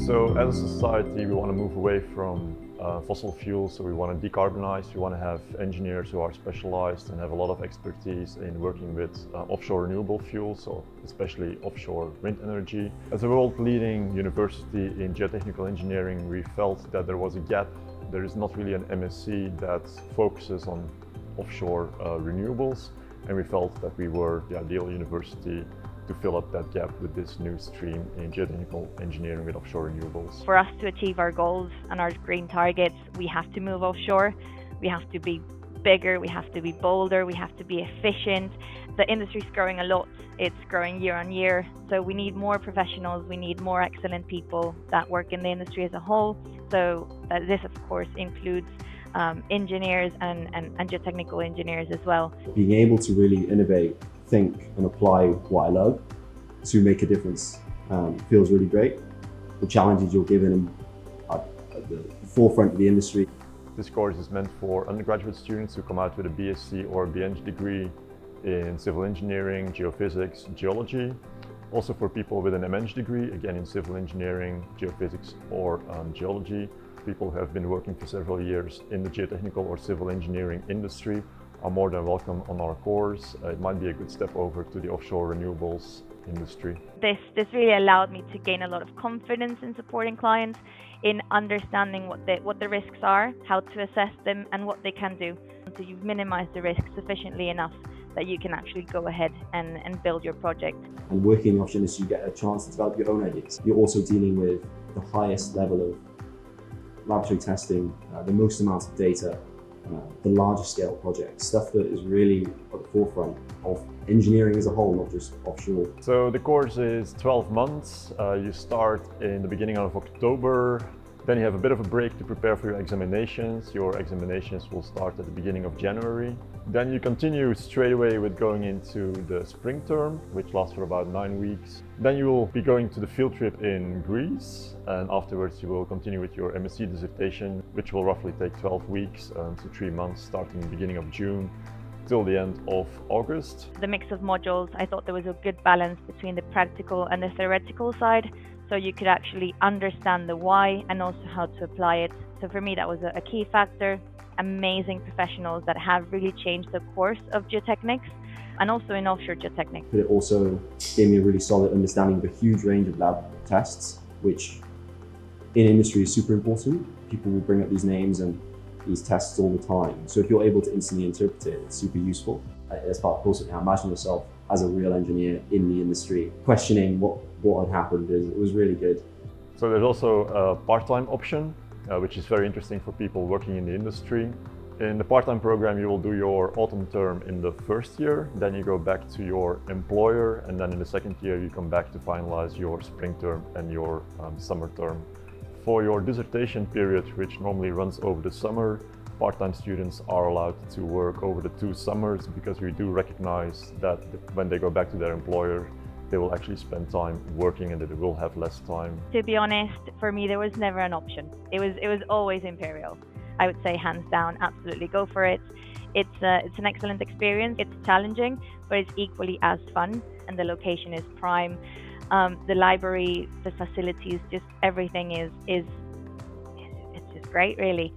So as a society, we want to move away from fossil fuels, so we want to decarbonize. We want to have engineers who are specialized and have a lot of expertise in working with offshore renewable fuels, so especially offshore wind energy. As a world-leading university in geotechnical engineering, we felt that there was a gap. There is not really an MSc that focuses on offshore renewables, and we felt that we were the ideal university to fill up that gap with this new stream in geotechnical engineering with offshore renewables. For us to achieve our goals and our green targets, we have to move offshore. We have to be bigger, we have to be bolder, we have to be efficient. The industry's growing a lot. It's growing year on year. So we need more professionals, we need more excellent people that work in the industry as a whole. So this, of course, includes engineers and geotechnical engineers as well. Being able to really innovate, think and apply what I love to make a difference feels really great. The challenges you're given at the forefront of the industry. This course is meant for undergraduate students who come out with a BSc or BEng degree in civil engineering, geophysics, geology. Also for people with an MEng degree, again in civil engineering, geophysics or geology. People who have been working for several years in the geotechnical or civil engineering industry are more than welcome on our course. It might be a good step over to the offshore renewables industry. This really allowed me to gain a lot of confidence in supporting clients, in understanding what the risks are, how to assess them and what they can do. So you've minimized the risk sufficiently enough that you can actually go ahead and build your project. And working in offshore industry, you get a chance to develop your own ideas. You're also dealing with the highest level of laboratory testing, the most amount of data, the larger scale projects, stuff that is really at the forefront of engineering as a whole, not just offshore. So the course is 12 months. You start in the beginning of October. Then you have a bit of a break to prepare for your examinations. Your examinations will start at the beginning of January. Then you continue straight away with going into the spring term, which lasts for about 9 weeks. Then you will be going to the field trip in Greece, and afterwards you will continue with your MSc dissertation, which will roughly take 12 weeks to 3 months, starting the beginning of June till the end of August. The mix of modules, I thought there was a good balance between the practical and the theoretical side, so you could actually understand the why and also how to apply it. So for me, that was a key factor. Amazing professionals that have really changed the course of geotechnics and also in offshore geotechnics. But it also gave me a really solid understanding of a huge range of lab tests, which in industry is super important. People will bring up these names and these tests all the time. So if you're able to instantly interpret it, it's super useful. As part of the course, imagine yourself as a real engineer in the industry, questioning what had happened. It was really good. So there's also a part-time option, which is very interesting for people working in the industry. In the part-time program, you will do your autumn term in the first year, then you go back to your employer, and then in the second year you come back to finalize your spring term and your summer term. For your dissertation period, which normally runs over the summer, part-time students are allowed to work over the 2 summers because we do recognize that when they go back to their employer, they will actually spend time working and that they will have less time. To be honest, for me, there was never an option. It was always Imperial. I would say hands down, absolutely go for it. It's an excellent experience. It's challenging, but it's equally as fun, and the location is prime. The library, the facilities, just everything is it's just great, really.